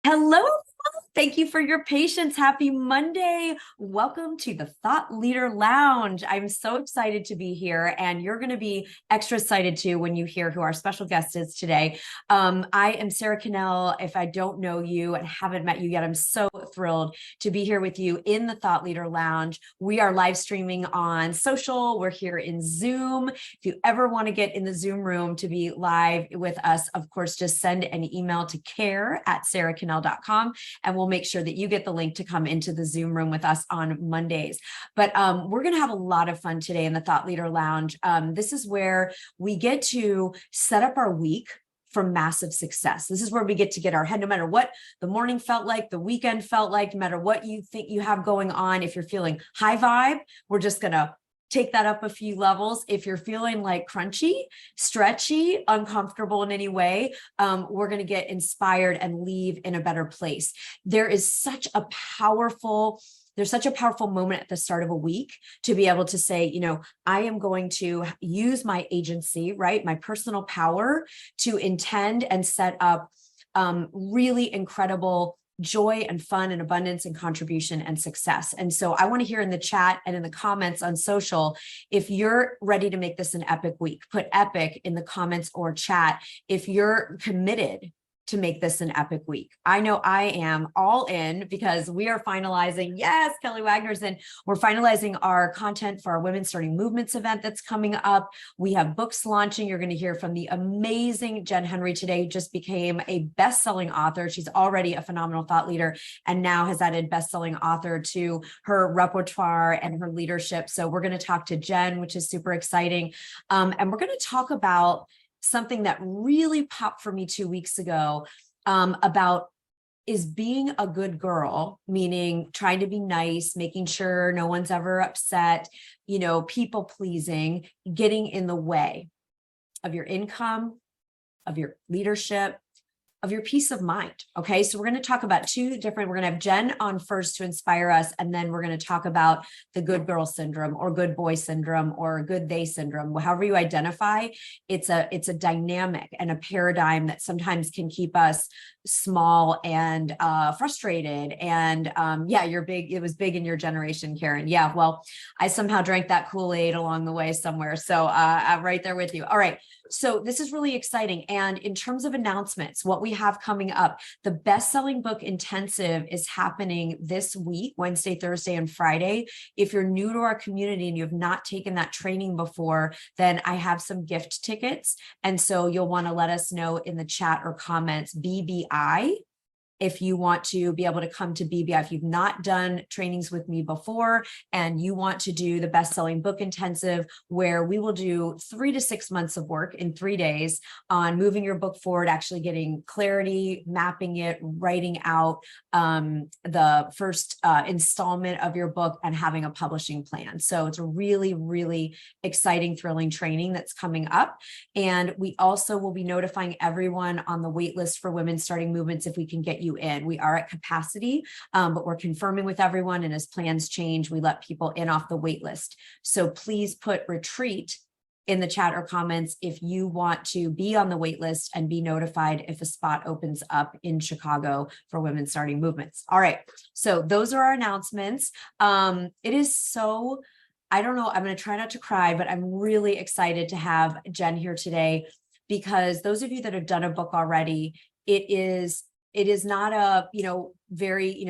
Hello. Thank you for your patience. Happy Monday. Welcome to the Thought Leader Lounge. I'm so excited to be here, and you're going to be extra excited too when you hear who our special guest is today. I am Sarah Cannell. If I don't know you and haven't met you yet, I'm so thrilled to be here with you in the Thought Leader Lounge. We are live streaming on social. We're here in Zoom. If you ever want to get in the Zoom room to be live with us, of course, just send an email to care@sarahcannell.com, and we'll make sure that you get the link to come into the Zoom room with us on Mondays. But we're going to have a lot of fun today in the Thought Leader Lounge. This is where we get to set up our week for massive success. This is where we get to get our head, no matter what the morning felt like, the weekend felt like, no matter what you think you have going on. If you're feeling high vibe, we're just going to take that up a few levels. If you're feeling like crunchy, stretchy, uncomfortable in any way, we're going to get inspired and leave in a better place. There's such a powerful moment at the start of a week to be able to say, I am going to use my agency, right? My personal power to intend and set up really incredible joy and fun and abundance and contribution and success. And so I want to hear in the chat and in the comments on social, if you're ready to make this an epic week. Put epic in the comments or chat if you're committed to make this an epic week. I know I am all in, because we are finalizing, yes, Kelly Wagner's in, we're finalizing our content for our Women Starting Movements event that's coming up. We have books launching. You're going to hear from the amazing Jen Henry today, who just became a best-selling author. She's already a phenomenal thought leader and now has added best-selling author to her repertoire and her leadership. So we're going to talk to Jen, which is super exciting. And we're going to talk about something that really popped for me 2 weeks ago, about is being a good girl, meaning trying to be nice, making sure no one's ever upset, people pleasing, getting in the way of your income, of your leadership, of your peace of mind. Okay, so we're going to talk about we're going to have Jen on first to inspire us, and then we're going to talk about the good girl syndrome or good boy syndrome or good they syndrome, however you identify. It's a dynamic and a paradigm that sometimes can keep us small and frustrated. And you're big. It was big in your generation, Karen. Yeah, well, I somehow drank that Kool-Aid along the way somewhere. So I'm right there with you. All right. So this is really exciting. And in terms of announcements, what we have coming up, the best-selling book intensive is happening this week, Wednesday, Thursday, and Friday. If you're new to our community and you have not taken that training before, then I have some gift tickets. And so you'll want to let us know in the chat or comments, BBI, if you want to be able to come to BBI. If you've not done trainings with me before and you want to do the best-selling book intensive, where we will do 3 to 6 months of work in 3 days on moving your book forward, actually getting clarity, mapping it, writing out the first installment of your book, and having a publishing plan. So it's a really, really exciting, thrilling training that's coming up. And we also will be notifying everyone on the wait list for Women Starting Movements if we can get you in. We are at capacity, but we're confirming with everyone. And as plans change, we let people in off the wait list. So please put retreat in the chat or comments if you want to be on the wait list and be notified if a spot opens up in Chicago for Women Starting Movements. All right. So those are our announcements. It is so, I don't know, I'm going to try not to cry, but I'm really excited to have Jen here today, because those of you that have done a book already, it is not a, very,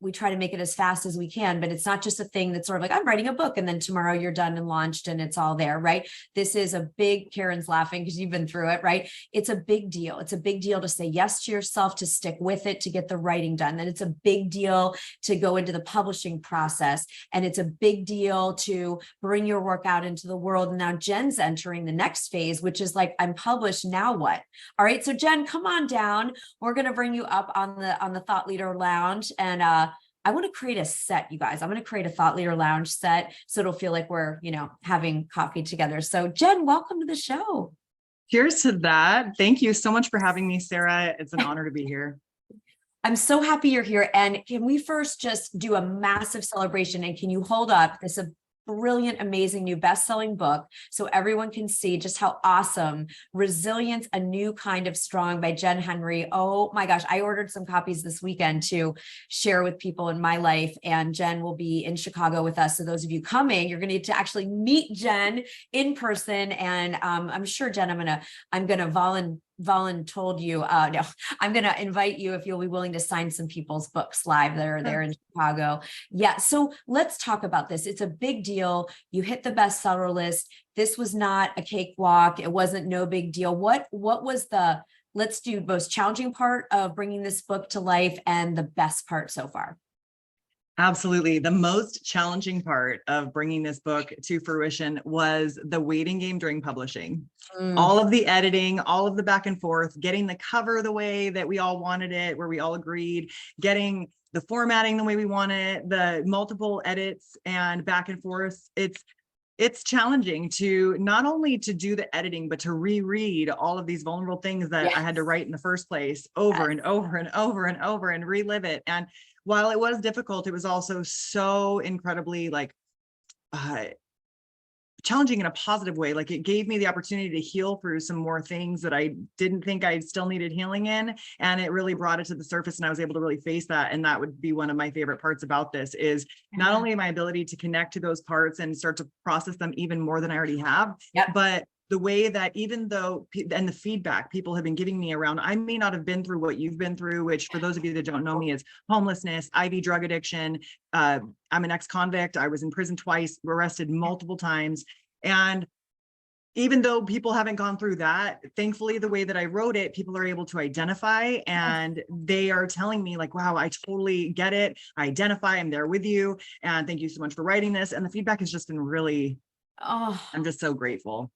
we try to make it as fast as we can, but it's not just a thing that's sort of like, I'm writing a book and then tomorrow you're done and launched and it's all there, right? This is a big, Karen's laughing because you've been through it, right? It's a big deal. It's a big deal to say yes to yourself, to stick with it, to get the writing done. Then it's a big deal to go into the publishing process. And it's a big deal to bring your work out into the world. And now Jen's entering the next phase, which is like, I'm published, now what? All right, so Jen, come on down. We're going to bring you up on the Thought Leader Lounge, and I want to create a set, you guys. I'm going to create a Thought Leader Lounge set so it'll feel like we're, having coffee together. So Jen, welcome to the show. Cheers to that. Thank you so much for having me, Sarah. It's an honor to be here. I'm so happy you're here. And can we first just do a massive celebration? And can you hold up this brilliant, amazing new best-selling book so everyone can see just how awesome Resilience, A New Kind of Strong by Jen Henry. Oh my gosh, I ordered some copies this weekend to share with people in my life, and Jen will be in Chicago with us. So those of you coming, you're going to get to actually meet Jen in person. And I'm sure, Jen, I'm gonna told you, no, I'm going to invite you if you'll be willing to sign some people's books live that are there in Chicago. Yeah. So let's talk about this. It's a big deal. You hit the bestseller list. This was not a cakewalk. It wasn't no big deal. What was let's do most challenging part of bringing this book to life and the best part so far? Absolutely. The most challenging part of bringing this book to fruition was the waiting game during publishing. All of the editing, all of the back and forth, getting the cover the way that we all wanted it, where we all agreed, getting the formatting the way we want it, the multiple edits and back and forth. It's challenging to not only to do the editing, but to reread all of these vulnerable things that I had to write in the first place over and over and over and over and relive it. And while it was difficult, it was also so incredibly challenging in a positive way. Like, it gave me the opportunity to heal through some more things that I didn't think I still needed healing in. And it really brought it to the surface, and I was able to really face that. And that would be one of my favorite parts about this, is not only my ability to connect to those parts and start to process them even more than I already have, but the way that even though, and the feedback people have been giving me around, I may not have been through what you've been through, which for those of you that don't know me is homelessness, IV drug addiction. I'm an ex-convict. I was in prison twice, arrested multiple times. And even though people haven't gone through that, thankfully, the way that I wrote it, people are able to identify, and they are telling me like, wow, I totally get it. I identify, I'm there with you. And thank you so much for writing this. And the feedback has just been really, I'm just so grateful.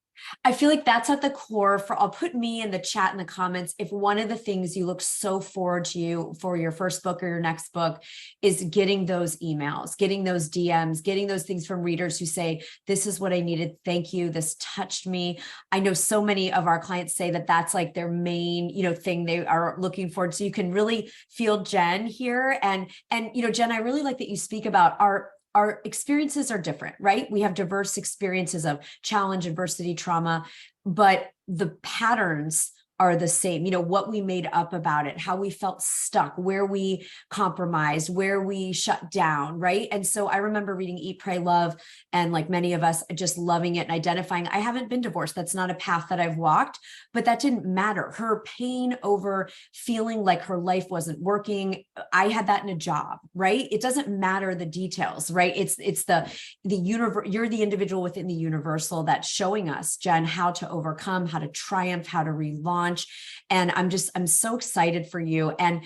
I feel like that's at the core I'll put me in the chat in the comments. If one of the things you look so forward to for your first book or your next book is getting those emails, getting those DMs, getting those things from readers who say, this is what I needed. Thank you. This touched me. I know so many of our clients say that that's like their main, thing they are looking for. So you can really feel Jen here. And, Jen, I really like that you speak about our experiences are different, right? We have diverse experiences of challenge, adversity, trauma, but the patterns are the same. What we made up about it, how we felt stuck, where we compromised, where we shut down, right? And so I remember reading Eat, Pray, Love, and like many of us just loving it and identifying, I haven't been divorced. That's not a path that I've walked, but that didn't matter. Her pain over feeling like her life wasn't working, I had that in a job, right? It doesn't matter the details, right? It's the universe. You're the individual within the universal that's showing us, Jen, how to overcome, how to triumph, how to relaunch. And I'm so excited for you. And,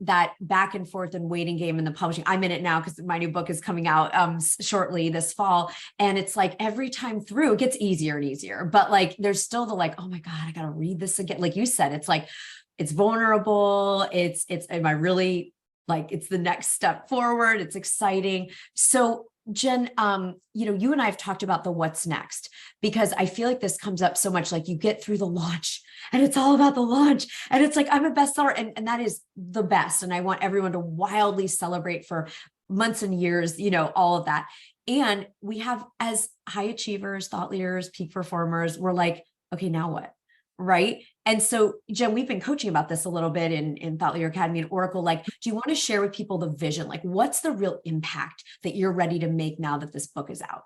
that back and forth and waiting game in the publishing, I'm in it now because my new book is coming out shortly this fall. And it's like every time through, it gets easier and easier, but like, there's still the like, oh my God, I got to read this again. Like you said, it's like, it's vulnerable. Am I really like, it's the next step forward. It's exciting. So Jen, you and I have talked about the what's next, because I feel like this comes up so much. Like you get through the launch and it's all about the launch, and it's like, I'm a bestseller, and that is the best. And I want everyone to wildly celebrate for months and years, all of that. And we have, as high achievers, thought leaders, peak performers, we're like, okay, now what? Right. And so, Jen, we've been coaching about this a little bit in Thought Leader Academy and Oracle. Like, do you want to share with people the vision? Like, what's the real impact that you're ready to make now that this book is out?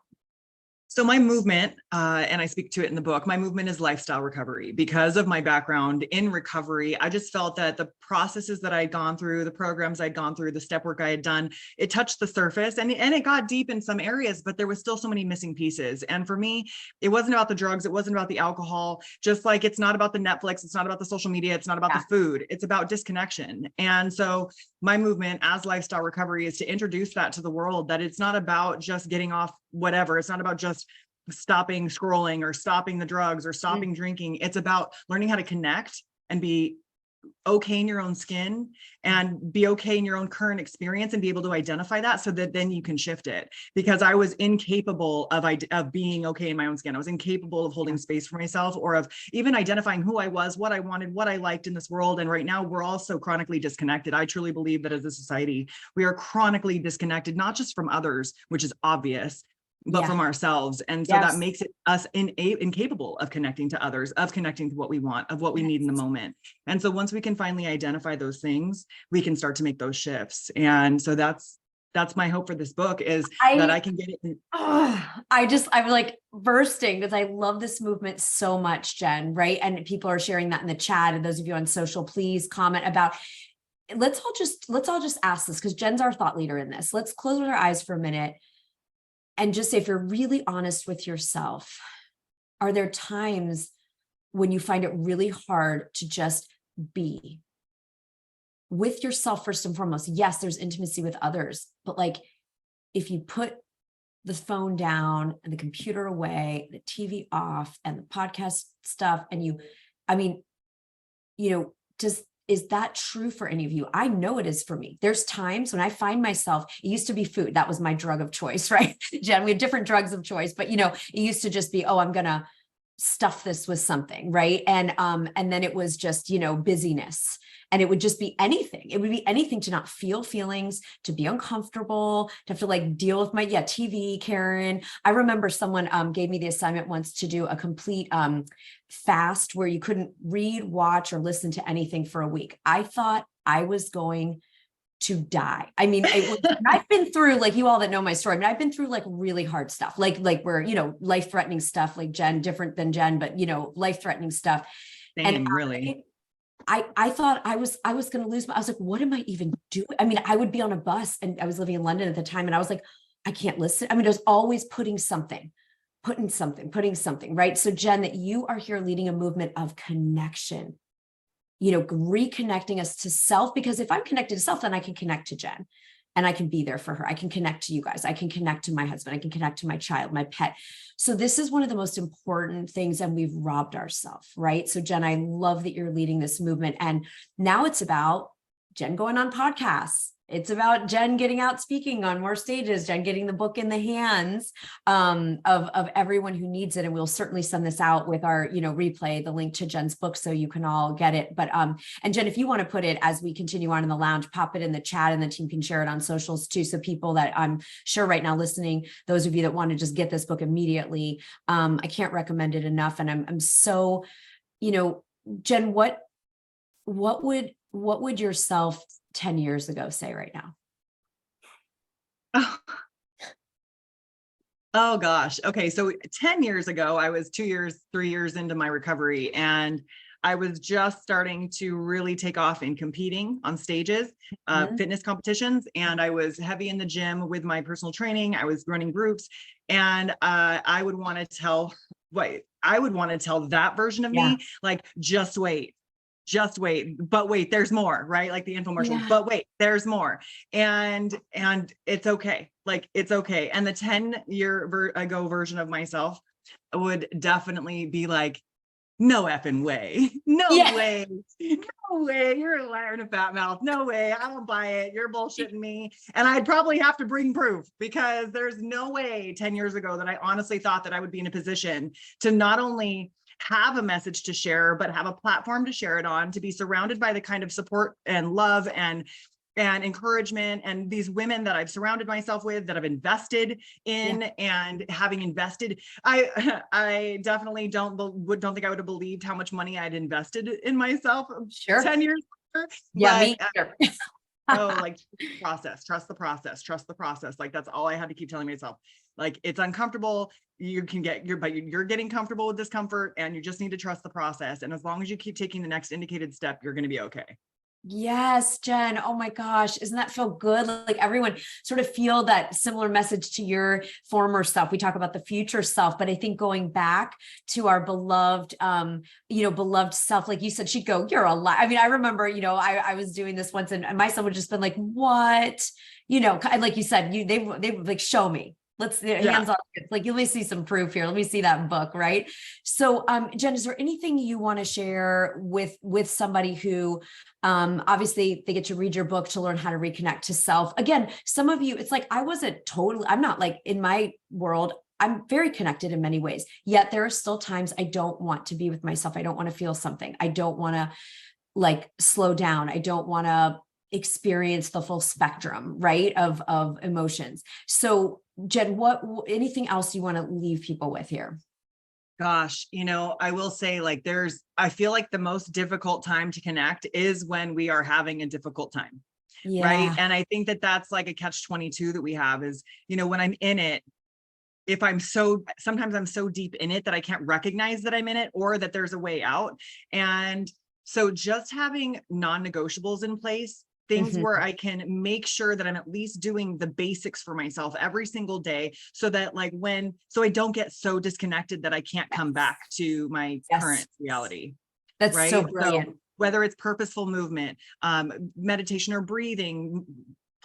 So my movement, and I speak to it in the book, my movement is lifestyle recovery. Because of my background in recovery, I just felt that the processes that I'd gone through, the programs I'd gone through, the step work I had done, it touched the surface and it got deep in some areas, but there was still so many missing pieces. And for me, it wasn't about the drugs. It wasn't about the alcohol, just like it's not about the Netflix. It's not about the social media. It's not about the food. It's about disconnection. And so my movement as lifestyle recovery is to introduce that to the world, that it's not about just getting off whatever. It's not about just stopping scrolling or stopping the drugs or stopping drinking. It's about learning how to connect and be okay in your own skin and be okay in your own current experience and be able to identify that so that then you can shift it. Because I was incapable of being okay in my own skin. I was incapable of holding space for myself or of even identifying who I was, what I wanted, what I liked in this world. And right now we're all so chronically disconnected. I truly believe that as a society, we are chronically disconnected, not just from others, which is obvious, but from ourselves. And so that makes it us incapable of connecting to others, of connecting to what we want, of what we need in the moment. And so once we can finally identify those things, we can start to make those shifts. And so that's my hope for this book, is that I can get it. I'm like bursting because I love this movement so much, Jen, right? And people are sharing that in the chat. And those of you on social, please comment about, let's all just ask this, because Jen's our thought leader in this. Let's close our eyes for a minute and just say, if you're really honest with yourself, are there times when you find it really hard to just be with yourself first and foremost? Yes, there's intimacy with others, but like if you put the phone down and the computer away, the TV off and the podcast stuff, and is that true for any of you? I know it is for me. There's times when I find myself, it used to be food. That was my drug of choice, right? Jen, we had different drugs of choice, but it used to just be, oh, I'm going to stuff this with something. Right. And then it was just, busyness, and it would just be anything. It would be anything to not feel feelings, to be uncomfortable, to have to like deal with my TV, Karen. I remember someone gave me the assignment once to do a complete fast where you couldn't read, watch, or listen to anything for a week. I thought I was going to die. I mean, I've been through, like, you all that know my story, I've been through like really hard stuff, like where, life-threatening stuff, like Jen, different than Jen, but life-threatening stuff. Same, and really. I thought I was going to lose I was like, what am I even doing? I mean, I would be on a bus, and I was living in London at the time, and I was like, I can't listen. I mean, I was always putting something, right? So Jen, that you are here leading a movement of connection, reconnecting us to self, because if I'm connected to self, then I can connect to Jen and I can be there for her. I can connect to you guys. I can connect to my husband. I can connect to my child, my pet. So this is one of the most important things, and we've robbed ourselves, right? So Jen, I love that you're leading this movement. And now it's about Jen going on podcasts. It's about Jen getting out speaking on more stages, Jen getting the book in the hands of everyone who needs it. And we'll certainly send this out with our, replay, the link to Jen's book, so you can all get it. But, and Jen, if you want to put it as we continue on in the lounge, pop it in the chat, and the team can share it on socials too. So people that I'm sure right now listening, those of you that want to just get this book immediately, I can't recommend it enough. And I'm so, Jen, what would yourself 10 years ago say right now? Oh gosh. Okay. So 10 years ago, I was 3 years into my recovery, and I was just starting to really take off in competing on stages, fitness competitions. And I was heavy in the gym with my personal training. I was running groups, and I would want to tell that version of me, like, just wait, but wait, there's more, right? Like the infomercial, but wait, there's more. And it's okay. Like, it's okay. And the 10-year ago version of myself would definitely be like, no effing way. No way. No way. You're a liar and a fat mouth. No way. I don't buy it. You're bullshitting me. And I'd probably have to bring proof, because there's no way 10 years ago that I honestly thought that I would be in a position to not only have a message to share, but have a platform to share it on, to be surrounded by the kind of support and love and encouragement, and these women that I've surrounded myself with, that I've invested in. And having invested, I definitely don't think I would have believed how much money I'd invested in myself 10 years later. Me either. Like, trust the process. Like, that's all I had to keep telling myself. Like, it's uncomfortable. You can get you're getting comfortable with discomfort, and you just need to trust the process. And as long as you keep taking the next indicated step, you're going to be okay. Yes, Jen. Oh my gosh. Doesn't that feel good? Like everyone sort of feel that similar message to your former self. We talk about the future self, but I think going back to our beloved, beloved self, like you said, she'd go, you're a lie. I mean, I remember, I was doing this once, and my son would just been like, what, and like you said, they would like, show me. Let's Yeah. hands on. Like, let me see some proof here. Let me see that book. Right. So, Jen, is there anything you want to share with somebody who, obviously they get to read your book to learn how to reconnect to self? Again, some of you, it's like, I'm not like in my world, I'm very connected in many ways, yet there are still times I don't want to be with myself. I don't want to feel something. I don't want to like slow down. I don't want to experience the full spectrum, right, of emotions. So Jen, anything else you want to leave people with here? Gosh, I will say like I feel like the most difficult time to connect is when we are having a difficult time. Right. Yeah. And I think that that's like a catch-22 that we have is, when I'm in it, sometimes I'm so deep in it that I can't recognize that I'm in it or that there's a way out. And so just having non-negotiables in place, things where I can make sure that I'm at least doing the basics for myself every single day so that so I don't get so disconnected that I can't come back to my current reality. That's right. so brilliant. So whether it's purposeful movement, meditation or breathing,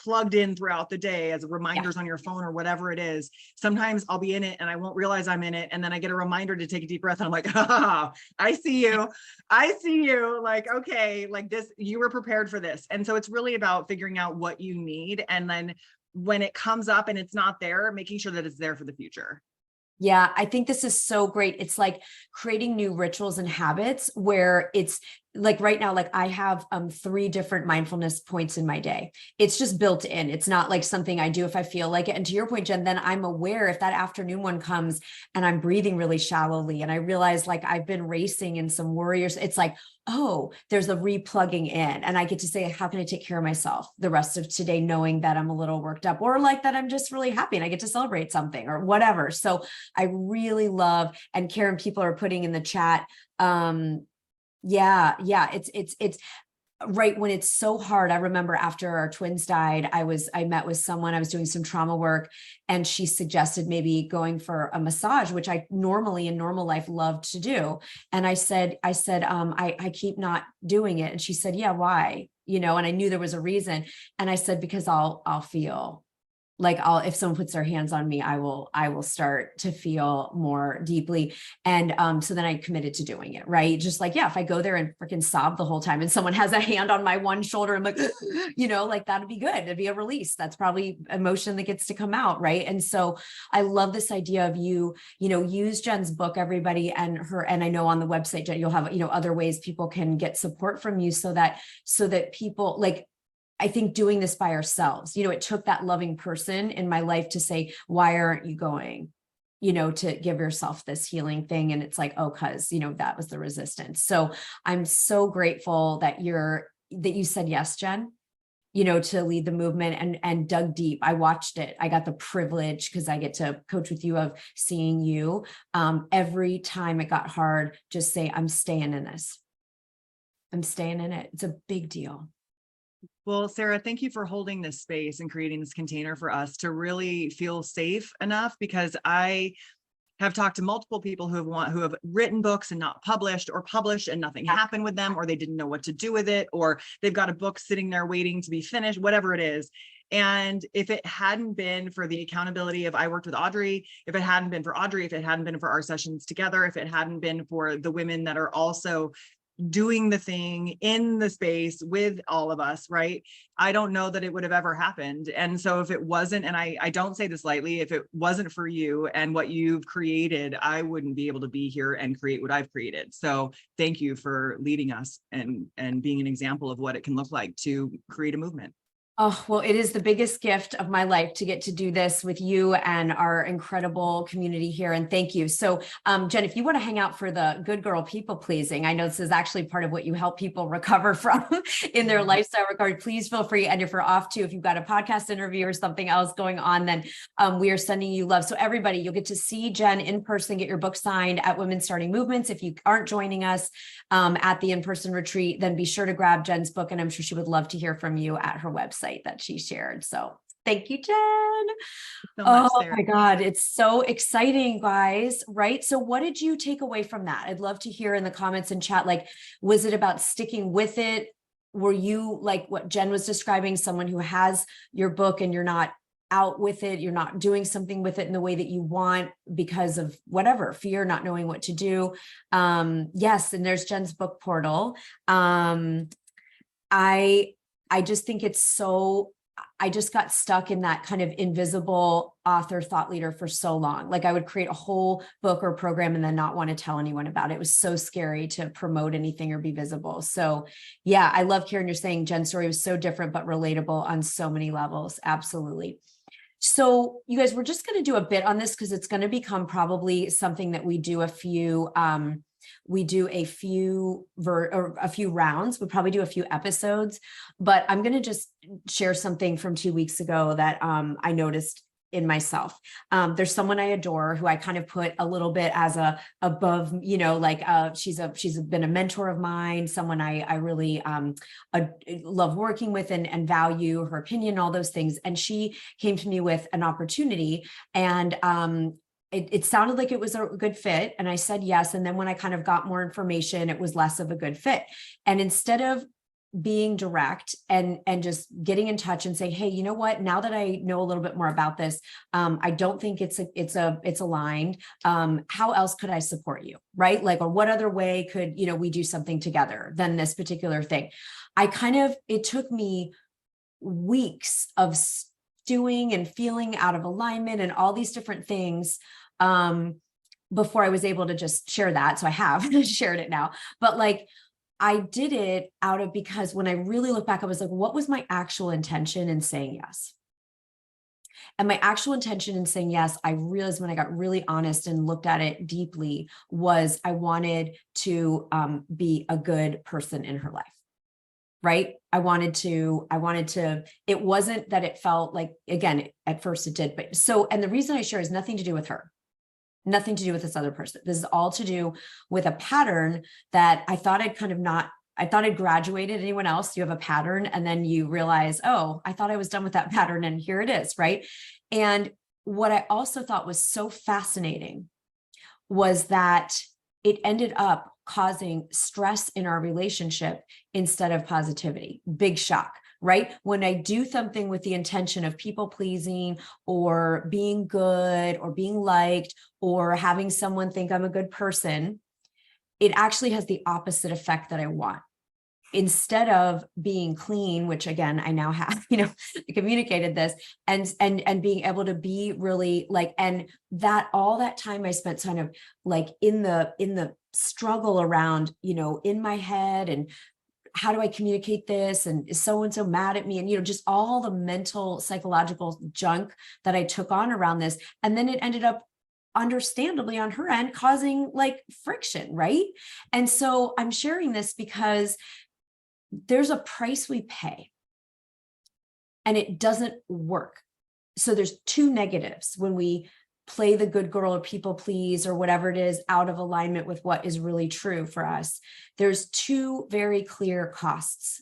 plugged in throughout the day as reminders on your phone or whatever it is. Sometimes I'll be in it and I won't realize I'm in it. And then I get a reminder to take a deep breath and I'm like, I see you. I see you. Like, okay, like this, you were prepared for this. And so it's really about figuring out what you need. And then when it comes up and it's not there, making sure that it's there for the future. Yeah, I think this is so great. It's like creating new rituals and habits where it's like right now, like I have 3 different mindfulness points in my day. It's just built in. It's not like something I do if I feel like it. And to your point, Jen, then I'm aware if that afternoon one comes and I'm breathing really shallowly and I realize like I've been racing in some worries, it's like, oh, there's a replugging in and I get to say, how can I take care of myself the rest of today, knowing that I'm a little worked up or like that I'm just really happy and I get to celebrate something or whatever. So I really love, and Karen, people are putting in the chat, yeah, it's right when it's so hard. I remember after our twins died, I met with someone, I was doing some trauma work and she suggested maybe going for a massage, which I normally in normal life loved to do. And I said, I keep not doing it. And she said, yeah, why? And I knew there was a reason. And I said, because I'll feel like if someone puts their hands on me, I will start to feel more deeply. And so then I committed to doing it, right? Just like, yeah, if I go there and freaking sob the whole time and someone has a hand on my one shoulder, I'm like, like that'd be good. It'd be a release. That's probably emotion that gets to come out, right? And so I love this idea of use Jen's book, everybody, and I know on the website, Jen, you'll have, other ways people can get support from you so that people like, I think doing this by ourselves, it took that loving person in my life to say, why aren't you going, to give yourself this healing thing? And it's like, oh, cause that was the resistance. So I'm so grateful that you said yes, Jen, to lead the movement and dug deep. I watched it. I got the privilege because I get to coach with you of seeing you. Every time it got hard, just say, I'm staying in this. I'm staying in it. It's a big deal. Well, Sarah, thank you for holding this space and creating this container for us to really feel safe enough, because I have talked to multiple people who have written books and not published, or published and nothing happened with them, or they didn't know what to do with it, or they've got a book sitting there waiting to be finished, whatever it is. And if it hadn't been for the accountability of, I worked with Audrey, if it hadn't been for Audrey, if it hadn't been for our sessions together, if it hadn't been for the women that are also doing the thing in the space with all of us, right? I don't know that it would have ever happened. And so if it wasn't, and I don't say this lightly, if it wasn't for you and what you've created, I wouldn't be able to be here and create what I've created. So thank you for leading us and being an example of what it can look like to create a movement. Oh, well, it is the biggest gift of my life to get to do this with you and our incredible community here. And thank you. So, Jen, if you want to hang out for the good girl people pleasing, I know this is actually part of what you help people recover from in their lifestyle recovery. Please feel free. And if you're off too, if you've got a podcast interview or something else going on, then we are sending you love. So everybody, you'll get to see Jen in person, get your book signed at Women Starting Movements. If you aren't joining us at the in-person retreat, then be sure to grab Jen's book. And I'm sure she would love to hear from you at her website that she shared. So thank you, Jen. So much, oh Sarah. my God, it's so exciting, guys, right? So what did you take away from that? I'd love to hear in the comments and chat, like, was it about sticking with it? Were you like what Jen was describing, someone who has your book and you're not out with it, you're not doing something with it in the way that you want because of whatever, fear, not knowing what to do. Yes, and there's Jen's book portal. I just think it's so, I just got stuck in that kind of invisible author thought leader for so long. Like I would create a whole book or program and then not want to tell anyone about it. It was so scary to promote anything or be visible. So yeah, I love Karen, you're saying Jen's story was so different, but relatable on so many levels. Absolutely. So you guys, we're just going to do a bit on this because it's going to become probably something that we do a few rounds. We'll probably do a few episodes, but I'm going to just share something from 2 weeks ago that I noticed in myself. There's someone I adore who I kind of put a little bit as a above, like she's been a mentor of mine, someone I really love working with and value her opinion, all those things. And she came to me with an opportunity, and it sounded like it was a good fit. And I said yes. And then when I kind of got more information, it was less of a good fit. And instead of being direct and just getting in touch and saying, hey, you know what, now that I know a little bit more about this, I don't think it's aligned. How else could I support you? Right? Like, or what other way could, we do something together than this particular thing? It took me weeks of stewing and feeling out of alignment and all these different things before I was able to just share that. So I have shared it now, but like, I did it because when I really look back, I was like, what was my actual intention in saying yes? And my actual intention in saying yes, I realized when I got really honest and looked at it deeply, was I wanted to be a good person in her life. Right? I wanted to, it wasn't that it felt like, again, at first it did, but and the reason I share is nothing to do with her. Nothing to do with this other person. This is all to do with a pattern that I thought I'd graduated. Anyone else? You have a pattern and then you realize, oh, I thought I was done with that pattern and here it is, right? And what I also thought was so fascinating was that it ended up causing stress in our relationship instead of positivity. Big shock. Right? When I do something with the intention of people pleasing or being good or being liked or having someone think I'm a good person, it actually has the opposite effect that I want. Instead of being clean, which again, I now have, communicated this and being able to be really like, and that all that time I spent kind of like in the struggle around, in my head and how do I communicate this? And is so-and-so mad at me? And, just all the mental, psychological junk that I took on around this. And then it ended up understandably on her end causing like friction, right? And so I'm sharing this because there's a price we pay and it doesn't work. So there's two negatives when we play the good girl or people please or whatever it is out of alignment with what is really true for us. There's two very clear costs.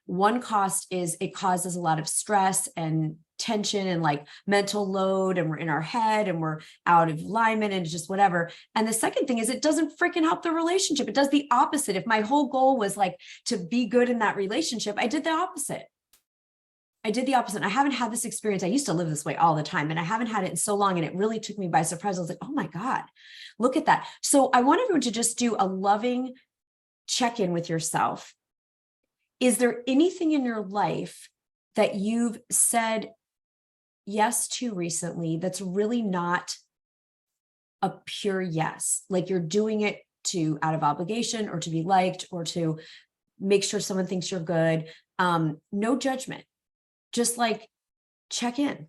One cost is it causes a lot of stress and tension and like mental load, and we're in our head and we're out of alignment and just whatever. And the second thing is it doesn't freaking help the relationship. It does the opposite. If my whole goal was like to be good in that relationship, I did the opposite. I haven't had this experience. I used to live this way all the time, and I haven't had it in so long. And it really took me by surprise. I was like, oh my God, look at that. So I want everyone to just do a loving check-in with yourself. Is there anything in your life that you've said yes to recently that's really not a pure yes? Like you're doing it out of obligation or to be liked or to make sure someone thinks you're good. No judgment. Just like check in.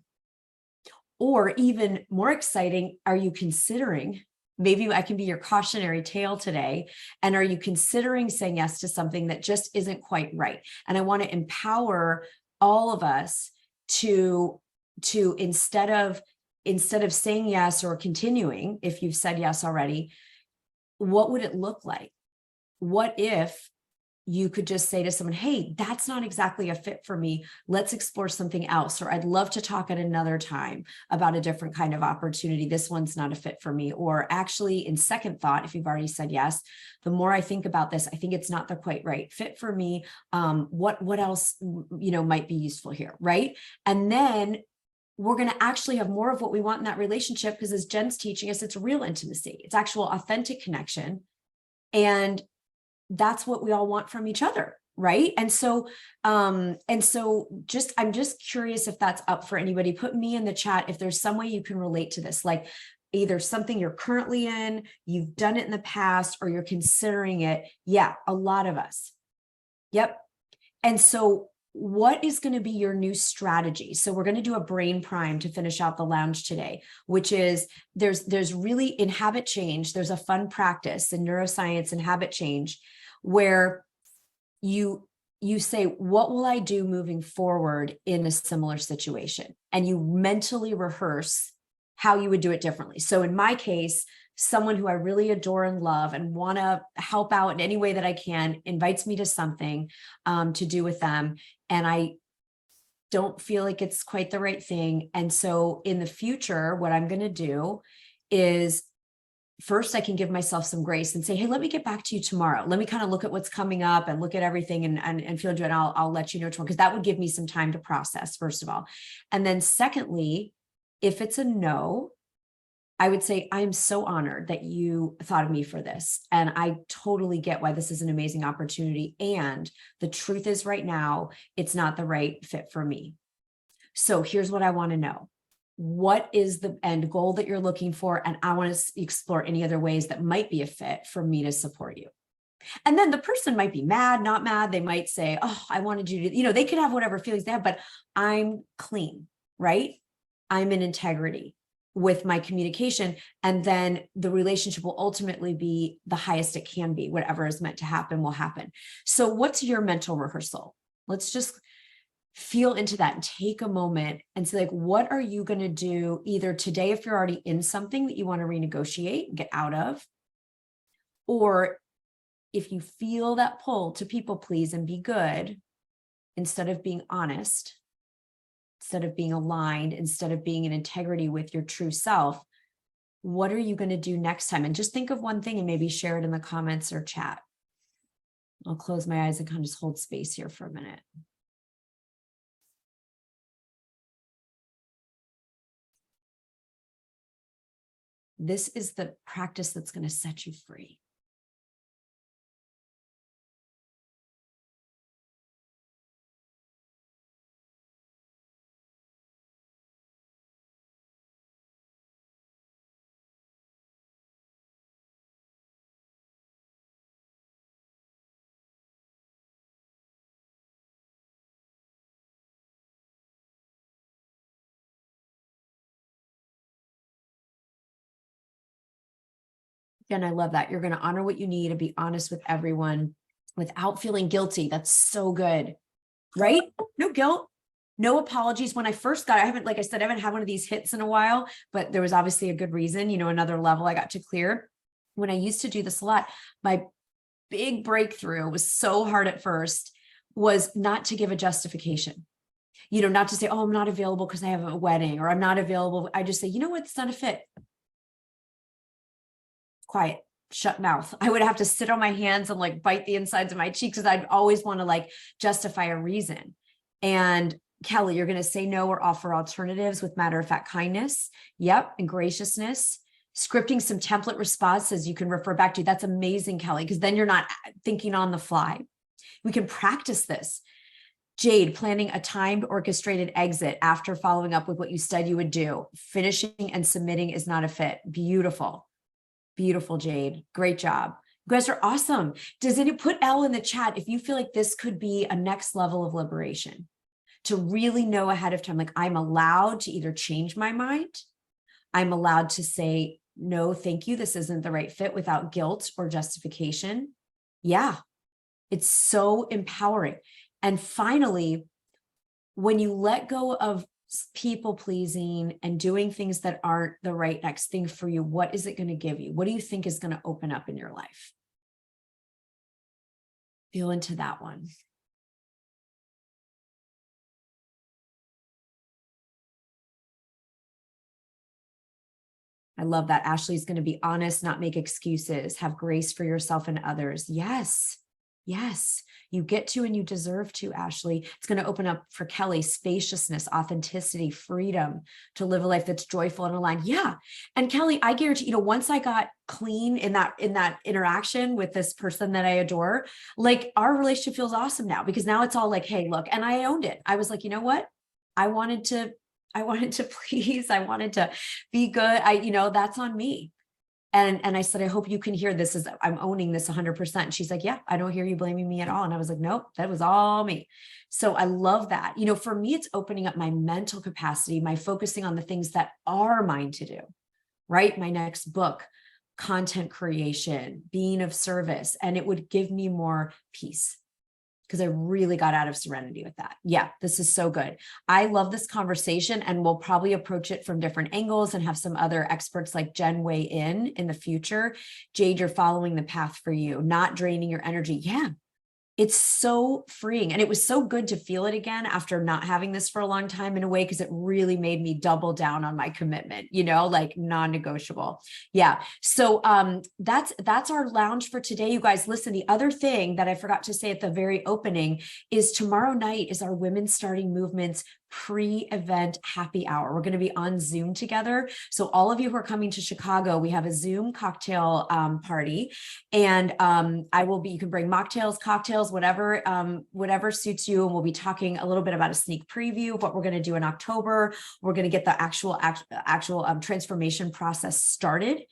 Or even more exciting, are you considering, maybe I can be your cautionary tale today, and are you considering saying yes to something that just isn't quite right? And I want to empower all of us to instead of saying yes or continuing, if you've said yes already, what would it look like? What if you could just say to someone, hey, that's not exactly a fit for me. Let's explore something else. Or I'd love to talk at another time about a different kind of opportunity. This one's not a fit for me. Or actually, in second thought, if you've already said yes, the more I think about this, I think it's not the quite right fit for me. What else, might be useful here, right? And then we're going to actually have more of what we want in that relationship, because as Jen's teaching us, it's real intimacy. It's actual authentic connection. And that's what we all want from each other, right? And so I'm just curious if that's up for anybody. Put me in the chat if there's some way you can relate to this, like either something you're currently in, you've done it in the past, or you're considering it. Yeah, a lot of us. Yep. And so what is going to be your new strategy? So we're going to do a brain prime to finish out the lounge today, which is there's really in habit change, there's a fun practice in neuroscience and habit change where you say, what will I do moving forward in a similar situation? And you mentally rehearse how you would do it differently. So in my case, someone who I really adore and love and want to help out in any way that I can invites me to something to do with them. And I don't feel like it's quite the right thing. And so in the future, what I'm going to do is first, I can give myself some grace and say, hey, let me get back to you tomorrow. Let me kind of look at what's coming up and look at everything and feel good. And I'll let you know tomorrow, because that would give me some time to process, first of all. And then secondly, if it's a no, I would say, I'm so honored that you thought of me for this. And I totally get why this is an amazing opportunity. And the truth is right now, it's not the right fit for me. So here's what I want to know. What is the end goal that you're looking for? And I want to explore any other ways that might be a fit for me to support you. And then the person might be mad, not mad. They might say, oh, I wanted you to, they could have whatever feelings they have, but I'm clean, right? I'm in integrity with my communication. And then the relationship will ultimately be the highest it can be. Whatever is meant to happen will happen. So what's your mental rehearsal? Let's just feel into that and take a moment and say, like, what are you going to do either today if you're already in something that you want to renegotiate and get out of, or if you feel that pull to people please and be good, instead of being honest, instead of being aligned, instead of being in integrity with your true self, what are you going to do next time? And just think of one thing and maybe share it in the comments or chat. I'll close my eyes and kind of just hold space here for a minute. This is the practice that's going to set you free. And I love that. You're going to honor what you need and be honest with everyone without feeling guilty. That's so good, right? No guilt, no apologies. When I first got, I haven't had one of these hits in a while, but there was obviously a good reason, another level I got to clear. When I used to do this a lot, my big breakthrough was so hard at first was not to give a justification. Not to say, oh, I'm not available because I have a wedding, or I'm not available. I just say, you know what? It's not a fit. Quiet, shut mouth. I would have to sit on my hands and like bite the insides of my cheeks, because I'd always want to like justify a reason. And Kelly, you're going to say no or offer alternatives with matter-of-fact kindness. Yep. And graciousness. Scripting some template responses you can refer back to. That's amazing, Kelly, because then you're not thinking on the fly. We can practice this. Jade, planning a timed orchestrated exit after following up with what you said you would do. Finishing and submitting is not a fit. Beautiful. Beautiful, Jade. Great job. You guys are awesome. Does anyone put L in the chat if you feel like this could be a next level of liberation, to really know ahead of time, like I'm allowed to either change my mind. I'm allowed to say, no, thank you. This isn't the right fit, without guilt or justification. Yeah, it's so empowering. And finally, when you let go of people pleasing and doing things that aren't the right next thing for you, what is it going to give you? What do you think is going to open up in your life? Feel into that one. I love that. Ashley's going to be honest, not make excuses, have grace for yourself and others. Yes. Yes. You get to and you deserve to, Ashley. It's going to open up for Kelly spaciousness, authenticity, freedom to live a life that's joyful and aligned. Yeah. And Kelly, I guarantee, once I got clean in that interaction with this person that I adore, like our relationship feels awesome now, because now it's all like, hey, look, and I owned it. I was like, you know what? I wanted to please, I wanted to be good. That's on me. And I said, I hope you can hear this as I'm owning this 100%. And she's like, yeah, I don't hear you blaming me at all. And I was like, nope, that was all me. So I love that. For me, it's opening up my mental capacity, my focusing on the things that are mine to do, right? My next book, content creation, being of service, and it would give me more peace, because I really got out of serenity with that. Yeah, this is so good. I love this conversation, and we'll probably approach it from different angles and have some other experts like Jen weigh in the future. Jade, you're following the path for you, not draining your energy. Yeah. It's so freeing. And it was so good to feel it again after not having this for a long time, in a way, because it really made me double down on my commitment, like non-negotiable. Yeah. So that's our lounge for today, you guys. Listen, the other thing that I forgot to say at the very opening is tomorrow night is our Women Starting Movements pre-event happy hour. We're going to be on Zoom together. So all of you who are coming to Chicago, we have a Zoom cocktail party, and you can bring mocktails, cocktails, whatever suits you. And we'll be talking a little bit about a sneak preview of what we're going to do in October. We're going to get the actual transformation process started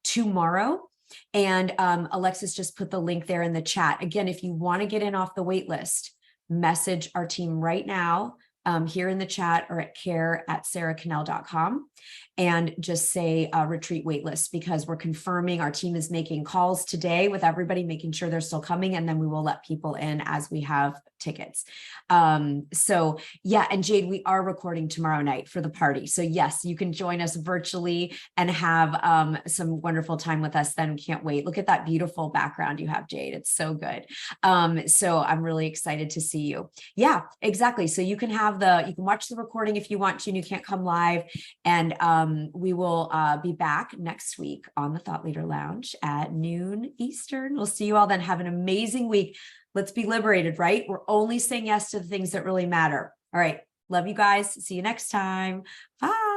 tomorrow. And Alexis just put the link there in the chat. Again, if you want to get in off the wait list, message our team right now, here in the chat or at care@sarahcannell.com, and just say retreat waitlist, because we're confirming. Our team is making calls today with everybody, making sure they're still coming, and then we will let people in as we have tickets. So yeah, and Jade, we are recording tomorrow night for the party. So yes, you can join us virtually and have some wonderful time with us then. Can't wait. Look at that beautiful background you have, Jade. It's so good. So I'm really excited to see you. Yeah, exactly. So you can watch the recording if you want to, and you can't come live. And we will be back next week on the Thought Leader Lounge at noon Eastern. We'll see you all then. Have an amazing week. Let's be liberated, right? We're only saying yes to the things that really matter. All right. Love you guys. See you next time. Bye.